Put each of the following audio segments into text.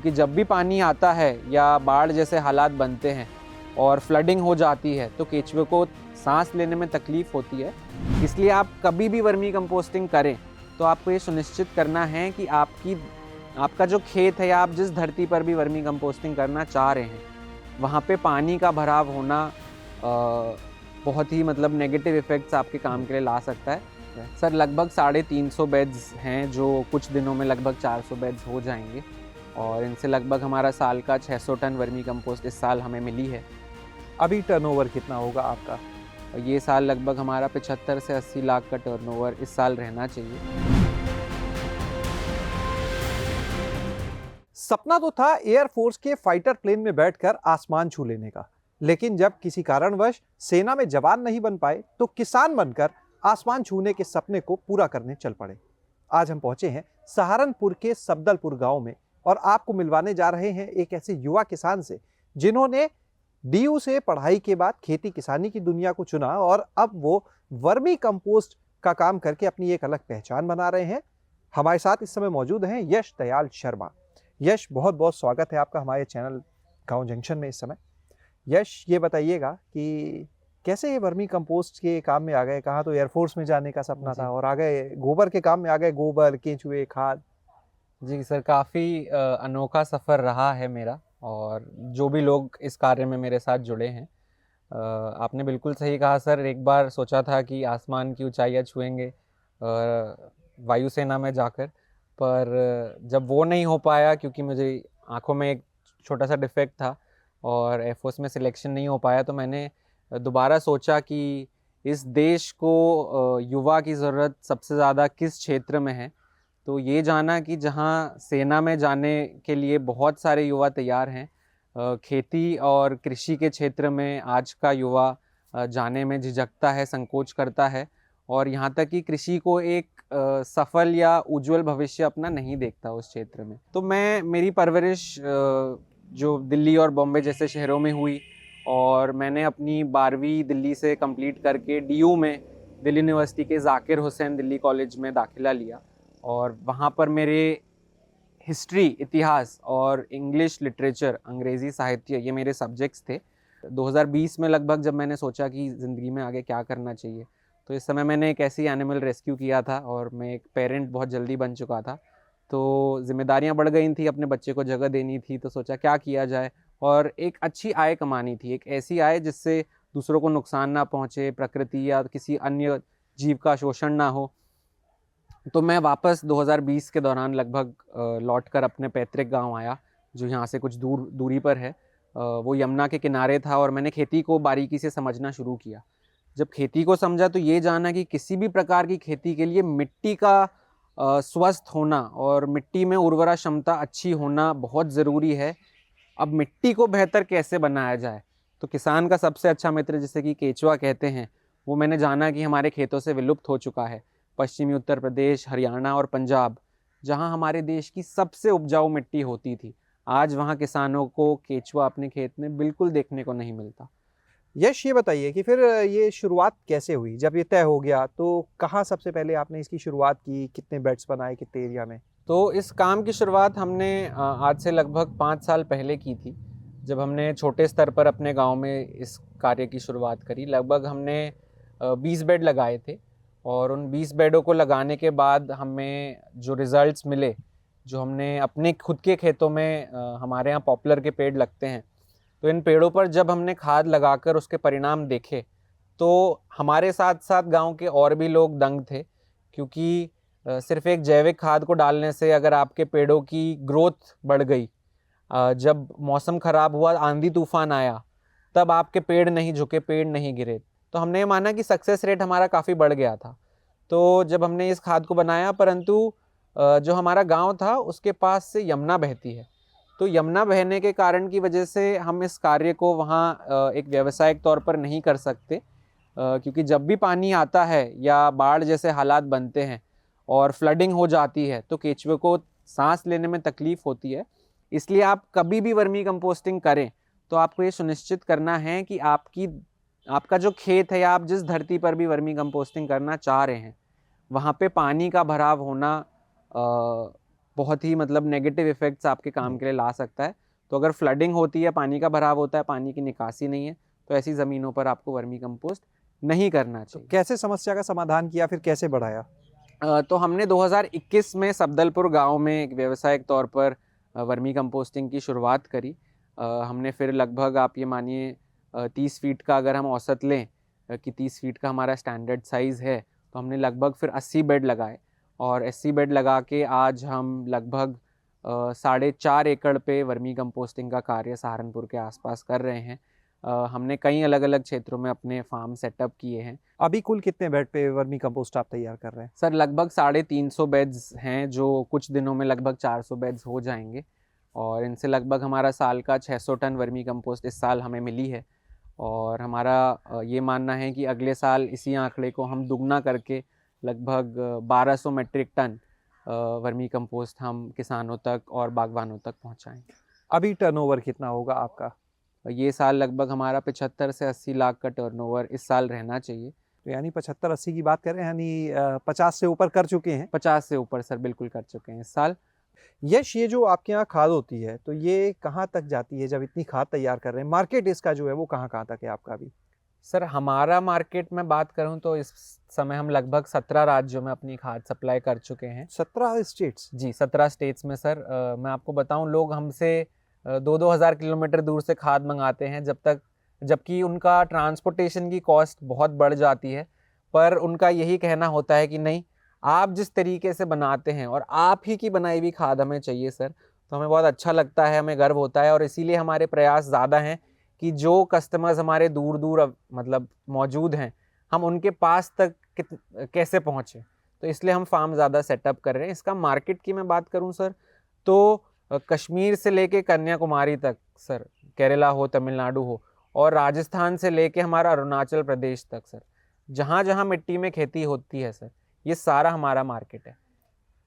क्योंकि जब भी पानी आता है या बाढ़ जैसे हालात बनते हैं और फ्लडिंग हो जाती है तो केंचुए को सांस लेने में तकलीफ होती है। इसलिए आप कभी भी वर्मी कंपोस्टिंग करें तो आपको ये सुनिश्चित करना है कि आपका जो खेत है या आप जिस धरती पर भी वर्मी कंपोस्टिंग करना चाह रहे हैं वहाँ पे पानी का भराव होना बहुत ही नेगेटिव इफ़ेक्ट्स आपके काम के लिए ला सकता है। सर लगभग 350 बेड्स हैं जो कुछ दिनों में लगभग 400 बेड्स हो जाएंगे और इनसे लगभग हमारा साल का 600 टन वर्मी कंपोस्ट इस साल हमें मिली है। अभी टर्नओवर कितना होगा आपका? ये साल लगभग हमारा 75 से 80 लाख का टर्नओवर इस साल रहना चाहिए। सपना तो था एयरफोर्स के फाइटर प्लेन में बैठकर आसमान छू लेने का, लेकिन जब किसी कारणवश सेना में जवान नहीं बन पाए तो किसान बनकर आसमान छूने के सपने को पूरा करने चल पड़े। आज हम पहुंचे हैं सहारनपुर के सबदलपुर गांव में और आपको मिलवाने जा रहे हैं एक ऐसे युवा किसान से जिन्होंने डीयू से पढ़ाई के बाद खेती किसानी की दुनिया को चुना और अब वो वर्मी कंपोस्ट का काम करके अपनी एक अलग पहचान बना रहे हैं। हमारे साथ इस समय मौजूद हैं यश दयाल शर्मा। यश, बहुत बहुत स्वागत है आपका हमारे चैनल गांव जंक्शन में इस समय। यश, ये बताइएगा कि कैसे ये वर्मी कंपोस्ट के काम में आ गए? कहाँ तो एयरफोर्स में जाने का सपना था और आ गए गोबर के काम में आ गए, गोबर, केंचुए, खाद। जी सर, काफ़ी अनोखा सफ़र रहा है मेरा और जो भी लोग इस कार्य में मेरे साथ जुड़े हैं। आपने बिल्कुल सही कहा सर, एक बार सोचा था कि आसमान की ऊंचाइयां छुएंगे वायुसेना में जाकर, पर जब वो नहीं हो पाया क्योंकि मुझे आंखों में एक छोटा सा डिफेक्ट था और एयरफोर्स में सिलेक्शन नहीं हो पाया, तो मैंने दोबारा सोचा कि इस देश को युवा की ज़रूरत सबसे ज़्यादा किस क्षेत्र में है। तो ये जाना कि जहाँ सेना में जाने के लिए बहुत सारे युवा तैयार हैं, खेती और कृषि के क्षेत्र में आज का युवा जाने में झिझकता है, संकोच करता है और यहाँ तक कि कृषि को एक सफल या उज्जवल भविष्य अपना नहीं देखता उस क्षेत्र में। तो मेरी परवरिश जो दिल्ली और बॉम्बे जैसे शहरों में हुई और मैंने अपनी 12वीं दिल्ली से कंप्लीट करके डीयू में दिल्ली यूनिवर्सिटी के ज़ाकिर हुसैन दिल्ली कॉलेज में दाखिला लिया और वहाँ पर मेरे हिस्ट्री, इतिहास और इंग्लिश लिटरेचर, अंग्रेज़ी साहित्य, ये मेरे सब्जेक्ट्स थे। 2020 में लगभग जब मैंने सोचा कि ज़िंदगी में आगे क्या करना चाहिए, तो इस समय मैंने एक ऐसी एनिमल रेस्क्यू किया था और मैं एक पेरेंट बहुत जल्दी बन चुका था, तो जिम्मेदारियां बढ़ गई थी, अपने बच्चे को जगह देनी थी, तो सोचा क्या किया जाए और एक अच्छी आय कमानी थी, एक ऐसी आय जिससे दूसरों को नुकसान ना पहुँचे, प्रकृति या किसी अन्य जीव का शोषण ना हो। तो मैं वापस 2020 के दौरान लगभग लौटकर अपने पैतृक गांव आया जो यहाँ से कुछ दूरी पर है। वो यमुना के किनारे था और मैंने खेती को बारीकी से समझना शुरू किया। जब खेती को समझा तो ये जाना कि किसी भी प्रकार की खेती के लिए मिट्टी का स्वस्थ होना और मिट्टी में उर्वरा क्षमता अच्छी होना बहुत ज़रूरी है। अब मिट्टी को बेहतर कैसे बनाया जाए, तो किसान का सबसे अच्छा मित्र जिसे कि केंचुआ कहते हैं, वो मैंने जाना कि हमारे खेतों से विलुप्त हो चुका है। पश्चिमी उत्तर प्रदेश, हरियाणा और पंजाब, जहां हमारे देश की सबसे उपजाऊ मिट्टी होती थी, आज वहां किसानों को केंचुआ अपने खेत में बिल्कुल देखने को नहीं मिलता। यश, ये बताइए कि फिर ये शुरुआत कैसे हुई? जब ये तय हो गया तो कहाँ सबसे पहले आपने इसकी शुरुआत की? कितने बेड्स बनाए, कितने एरिया में? तो इस काम की शुरुआत हमने आज से लगभग 5 साल पहले की थी, जब हमने छोटे स्तर पर अपने गांव में इस कार्य की शुरुआत करी। लगभग हमने 20 बेड लगाए थे और उन 20 बेडों को लगाने के बाद हमें जो रिज़ल्ट्स मिले, जो हमने अपने खुद के खेतों में हमारे यहाँ पॉपुलर के पेड़ लगते हैं, तो इन पेड़ों पर जब हमने खाद लगाकर उसके परिणाम देखे तो हमारे साथ साथ गांव के और भी लोग दंग थे, क्योंकि सिर्फ एक जैविक खाद को डालने से अगर आपके पेड़ों की ग्रोथ बढ़ गई, जब मौसम ख़राब हुआ, आंधी तूफान आया, तब आपके पेड़ नहीं झुके, पेड़ नहीं गिरे, तो हमने ये माना कि सक्सेस रेट हमारा काफ़ी बढ़ गया था। तो जब हमने इस खाद को बनाया, परंतु जो हमारा गांव था उसके पास से यमुना बहती है, तो यमुना बहने के कारण की वजह से हम इस कार्य को वहाँ एक व्यावसायिक तौर पर नहीं कर सकते, क्योंकि जब भी पानी आता है या बाढ़ जैसे हालात बनते हैं और फ्लडिंग हो जाती है तो केंचुए को सांस लेने में तकलीफ़ होती है। इसलिए आप कभी भी वर्मी कंपोस्टिंग करें तो आपको ये सुनिश्चित करना है कि आपका जो खेत है या आप जिस धरती पर भी वर्मी कंपोस्टिंग करना चाह रहे हैं वहाँ पे पानी का भराव होना बहुत ही मतलब नेगेटिव इफेक्ट्स आपके काम के लिए ला सकता है। तो अगर फ्लडिंग होती है, पानी का भराव होता है, पानी की निकासी नहीं है, तो ऐसी ज़मीनों पर आपको वर्मी कंपोस्ट नहीं करना तो चाहिए। कैसे समस्या का समाधान किया, फिर कैसे बढ़ाया? तो हमने 2021 में सफदलपुर गांव में एक व्यावसायिक तौर पर वर्मी कंपोस्टिंग की शुरुआत करी। हमने फिर लगभग आप ये मानिए 30 फीट का अगर हम औसत लें कि 30 फीट का हमारा स्टैंडर्ड साइज़ है, तो हमने लगभग फिर 80 बेड लगाए और 80 बेड लगा के आज हम लगभग 4.5 एकड़ पे वर्मी कंपोस्टिंग का कार्य सहारनपुर के आसपास कर रहे हैं। हमने कई अलग अलग क्षेत्रों में अपने फार्म सेटअप किए हैं। अभी कुल कितने बेड पे वर्मी कंपोस्ट आप तैयार कर रहे हैं? सर लगभग 350 बेड्स हैं, जो कुछ दिनों में लगभग 400 बेड्स हो जाएंगे और इनसे लगभग हमारा साल का 600 टन वर्मी कंपोस्ट इस साल हमें मिली है। और हमारा ये मानना है कि अगले साल इसी आंकड़े को हम दुगना करके लगभग 1200 मेट्रिक टन वर्मी कंपोस्ट हम किसानों तक और बागवानों तक पहुंचाएंगे। अभी टर्नओवर कितना होगा आपका? ये साल लगभग हमारा 75 से 80 लाख का टर्नओवर इस साल रहना चाहिए। तो यानी 75-80 की बात करें, यानी 50 से ऊपर कर चुके हैं। 50 से ऊपर सर बिल्कुल कर चुके हैं इस साल। यश, ये जो आपके यहाँ खाद होती है तो ये कहाँ तक जाती है? जब इतनी खाद तैयार कर रहे हैं, मार्केट इसका जो है वो कहाँ कहाँ तक है आपका अभी? सर हमारा मार्केट में बात करूं तो इस समय हम लगभग 17 राज्यों में अपनी खाद सप्लाई कर चुके हैं। 17 स्टेट्स? जी 17 स्टेट्स में सर। मैं आपको बताऊं, लोग हमसे 2-2 हज़ार किलोमीटर दूर से खाद मंगाते हैं, जबकि उनका ट्रांसपोर्टेशन की कॉस्ट बहुत बढ़ जाती है। पर उनका यही कहना होता है कि नहीं, आप जिस तरीके से बनाते हैं और आप ही की बनाई हुई खाद हमें चाहिए सर। तो हमें बहुत अच्छा लगता है, हमें गर्व होता है और इसीलिए हमारे प्रयास ज़्यादा हैं कि जो कस्टमर्स हमारे दूर दूर मतलब मौजूद हैं, हम उनके पास तक कैसे पहुँचें। तो इसलिए हम फार्म ज़्यादा सेटअप कर रहे हैं। इसका मार्केट की मैं बात करूं सर, तो कश्मीर से लेके कन्याकुमारी तक सर, केरला हो, तमिलनाडु हो, और राजस्थान से लेके हमारा अरुणाचल प्रदेश तक सर, जहाँ जहाँ मिट्टी में खेती होती है सर, ये सारा हमारा मार्केट है।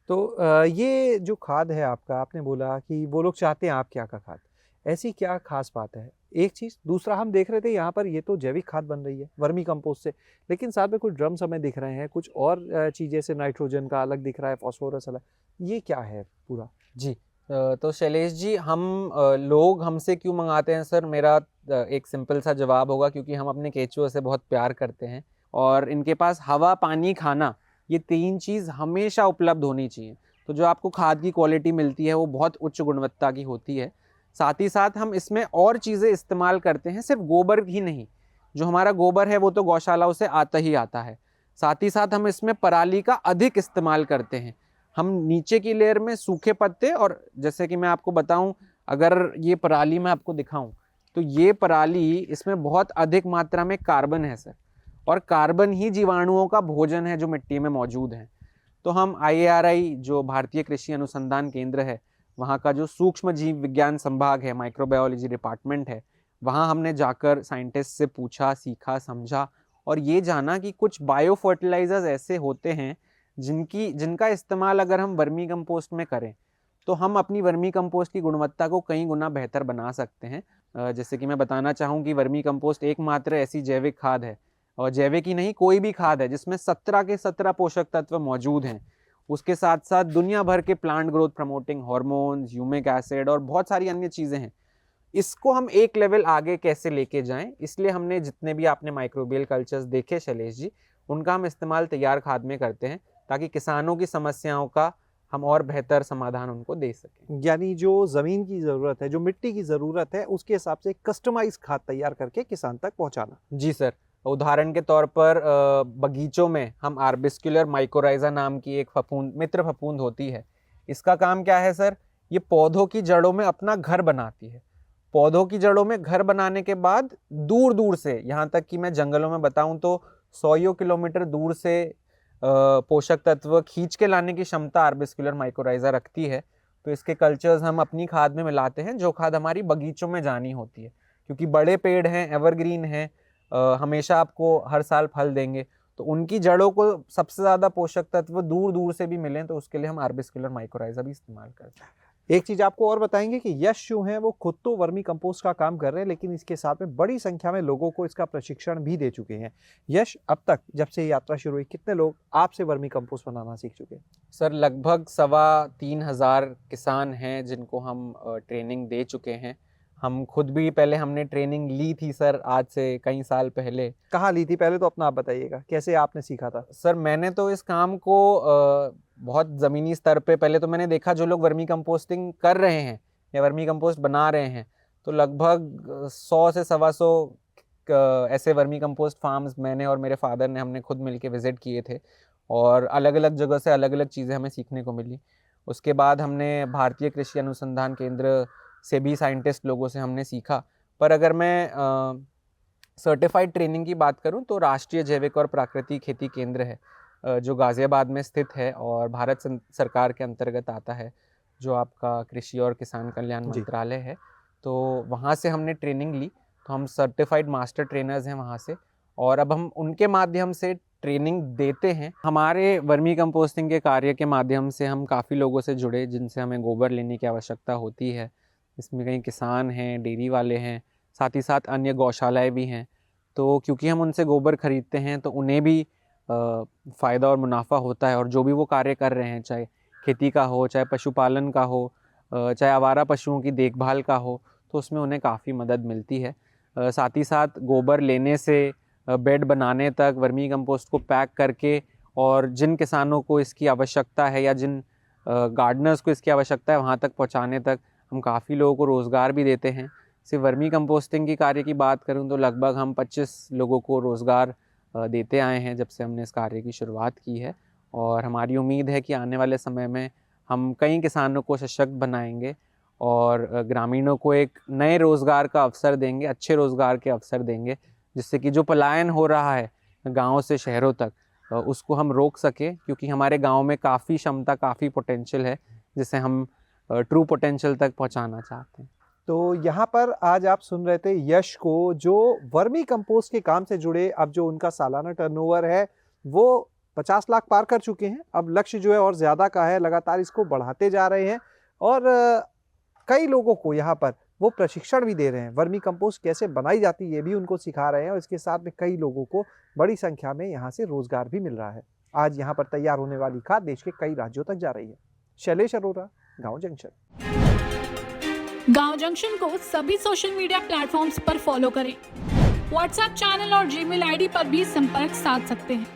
तो ये जो खाद है आपका, आपने बोला कि वो लोग चाहते हैं आप क्या का खाद, ऐसी क्या खास बात है? एक चीज़, दूसरा हम देख रहे थे यहाँ पर ये तो जैविक खाद बन रही है वर्मी कंपोस्ट से, लेकिन साथ में कुछ ड्रम्स हमें दिख रहे हैं, कुछ और चीज़ें से नाइट्रोजन का अलग दिख रहा है, फॉस्फोरस अलग, ये क्या है पूरा? जी तो शैलेश जी, हम लोग हमसे क्यों मंगाते हैं सर? मेरा एक सिंपल सा जवाब होगा, क्योंकि हम अपने केचुओं से बहुत प्यार करते हैं और इनके पास हवा, पानी, खाना, ये 3 चीज़ हमेशा उपलब्ध होनी चाहिए। तो जो आपको खाद की क्वालिटी मिलती है वो बहुत उच्च गुणवत्ता की होती है। साथ ही साथ हम इसमें और चीज़ें इस्तेमाल करते हैं, सिर्फ गोबर ही नहीं। जो हमारा गोबर है वो तो गौशालाओं से आता ही आता है। साथ ही साथ हम इसमें पराली का अधिक इस्तेमाल करते हैं। हम नीचे की लेयर में सूखे पत्ते, और जैसे कि मैं आपको बताऊं, अगर ये पराली मैं आपको दिखाऊं, तो ये पराली, इसमें बहुत अधिक मात्रा में कार्बन है सर, और कार्बन ही जीवाणुओं का भोजन है जो मिट्टी में मौजूद है। तो हम IARI, जो भारतीय कृषि अनुसंधान केंद्र है, वहाँ का जो सूक्ष्म जीव विज्ञान संभाग है, माइक्रोबायोलॉजी डिपार्टमेंट है, वहाँ हमने जाकर साइंटिस्ट से पूछा, सीखा, समझा और ये जाना कि कुछ बायो फर्टिलाइजर्स ऐसे होते हैं जिनका इस्तेमाल अगर हम वर्मी कंपोस्ट में करें तो हम अपनी वर्मी कंपोस्ट की गुणवत्ता को कई गुना बेहतर बना सकते हैं। जैसे कि मैं बताना चाहूँ कि वर्मी कंपोस्ट एकमात्र ऐसी जैविक खाद है, और जैविक ही नहीं, कोई भी खाद है जिसमें 17 के 17 पोषक तत्व मौजूद हैं। उसके साथ साथ दुनिया भर के plant growth promoting hormones, humic acid और बहुत सारी अन्य चीज़ें हैं। इसको हम एक लेवल आगे कैसे लेके जाएं, इसलिए हमने जितने भी आपने माइक्रोबियल कल्चर्स देखे शैलेश जी, उनका हम इस्तेमाल तैयार खाद में करते हैं, ताकि किसानों की समस्याओं का हम और बेहतर समाधान उनको दे सकें। यानी जो ज़मीन की ज़रूरत है, जो मिट्टी की ज़रूरत है, उसके हिसाब से कस्टमाइज खाद तैयार करके किसान तक पहुंचाना। जी सर। उदाहरण के तौर पर बगीचों में हम आर्बिस्कुलर माइकोराइजा नाम की एक फफूंद, मित्र फफूंद होती है। इसका काम क्या है सर? ये पौधों की जड़ों में अपना घर बनाती है। पौधों की जड़ों में घर बनाने के बाद दूर दूर से, यहाँ तक कि मैं जंगलों में बताऊं तो 100 किलोमीटर दूर से पोषक तत्व खींच के लाने की क्षमता आर्बिस्कुलर माइकोराइजा रखती है। तो इसके कल्चर्स हम अपनी खाद में मिलाते हैं, जो खाद हमारी बगीचों में जानी होती है, क्योंकि बड़े पेड़ हैं, एवरग्रीन हैं, हमेशा आपको हर साल फल देंगे। तो उनकी जड़ों को सबसे ज़्यादा पोषक तत्व दूर दूर से भी मिलें, तो उसके लिए हम आर्बिस्कुलर माइकोराइजा भी इस्तेमाल करते हैं। एक चीज आपको और बताएंगे कि यश जो है वो खुद तो वर्मी कंपोस्ट का काम कर रहे हैं, लेकिन इसके साथ में बड़ी संख्या में लोगों को इसका प्रशिक्षण भी दे चुके हैं। यश, अब तक जब से ये यात्रा शुरू हुई कितने लोग आपसे वर्मी कंपोस्ट बनाना सीख चुके हैं? सर लगभग 3,25,000 किसान हैं जिनको हम ट्रेनिंग दे चुके हैं। हम खुद भी पहले हमने ट्रेनिंग ली थी सर, आज से कई साल पहले। कहाँ ली थी? पहले तो अपना आप बताइएगा, कैसे आपने सीखा था? सर मैंने तो इस काम को बहुत ज़मीनी स्तर पे पहले तो मैंने देखा, जो लोग वर्मी कंपोस्टिंग कर रहे हैं या वर्मी कंपोस्ट बना रहे हैं, तो लगभग 100 से 125 ऐसे वर्मी कंपोस्ट फार्म्स मैंने और मेरे फादर ने हमने खुद मिलके विज़िट किए थे, और अलग अलग जगह से अलग अलग चीज़ें हमें सीखने को मिली। उसके बाद हमने भारतीय कृषि अनुसंधान केंद्र से भी साइंटिस्ट लोगों से हमने सीखा। पर अगर मैं सर्टिफाइड ट्रेनिंग की बात करूं तो राष्ट्रीय जैविक और प्राकृतिक खेती केंद्र है, जो गाज़ियाबाद में स्थित है और भारत सरकार के अंतर्गत आता है, जो आपका कृषि और किसान कल्याण मंत्रालय है। तो वहाँ से हमने ट्रेनिंग ली, तो हम सर्टिफाइड मास्टर ट्रेनर्स हैं वहाँ से, और अब हम उनके माध्यम से ट्रेनिंग देते हैं। हमारे वर्मी कंपोस्टिंग के कार्य के माध्यम से हम काफ़ी लोगों से जुड़े जिनसे हमें गोबर लेने की आवश्यकता होती है। इसमें कई किसान हैं, डेयरी वाले हैं, साथ ही साथ अन्य गौशालाएँ भी हैं। तो क्योंकि हम उनसे गोबर खरीदते हैं तो उन्हें भी फ़ायदा और मुनाफा होता है, और जो भी वो कार्य कर रहे हैं, चाहे खेती का हो, चाहे पशुपालन का हो, चाहे आवारा पशुओं की देखभाल का हो, तो उसमें उन्हें काफ़ी मदद मिलती है। साथ ही साथ गोबर लेने से बेड बनाने तक, वर्मी कंपोस्ट को पैक करके, और जिन किसानों को इसकी आवश्यकता है या जिन गार्डनर्स को इसकी आवश्यकता है वहाँ तक पहुँचाने तक हम काफ़ी लोगों को रोज़गार भी देते हैं। सिर्फ वर्मी कंपोस्टिंग की कार्य की बात करूं तो लगभग हम 25 लोगों को रोज़गार देते आए हैं जब से हमने इस कार्य की शुरुआत की है, और हमारी उम्मीद है कि आने वाले समय में हम कई किसानों को सशक्त बनाएंगे और ग्रामीणों को एक नए रोज़गार का अवसर देंगे, अच्छे रोज़गार के अवसर देंगे, जिससे कि जो पलायन हो रहा है गाँव से शहरों तक, उसको हम रोक सकें, क्योंकि हमारे गाँव में काफ़ी क्षमता, काफ़ी पोटेंशियल है, जिसे हम ट्रू पोटेंशियल तक पहुँचाना चाहते हैं। तो यहाँ पर आज आप सुन रहे थे यश को, जो वर्मी कंपोस्ट के काम से जुड़े अब जो उनका सालाना टर्नओवर है वो 50 लाख पार कर चुके हैं। अब लक्ष्य जो है और ज़्यादा का है, लगातार इसको बढ़ाते जा रहे हैं, और कई लोगों को यहाँ पर वो प्रशिक्षण भी दे रहे हैं। वर्मी कंपोस्ट कैसे बनाई जाती है ये भी उनको सिखा रहे हैं, और इसके साथ में कई लोगों को बड़ी संख्या में यहाँ से रोजगार भी मिल रहा है। आज यहाँ पर तैयार होने वाली खाद देश के कई राज्यों तक जा रही है। शैलेश अरोरा, गाँव जंक्शन। गाँव जंक्शन को सभी सोशल मीडिया प्लेटफॉर्म्स पर फॉलो करें। व्हाट्सएप चैनल और जीमेल आईडी पर भी संपर्क साध सकते हैं।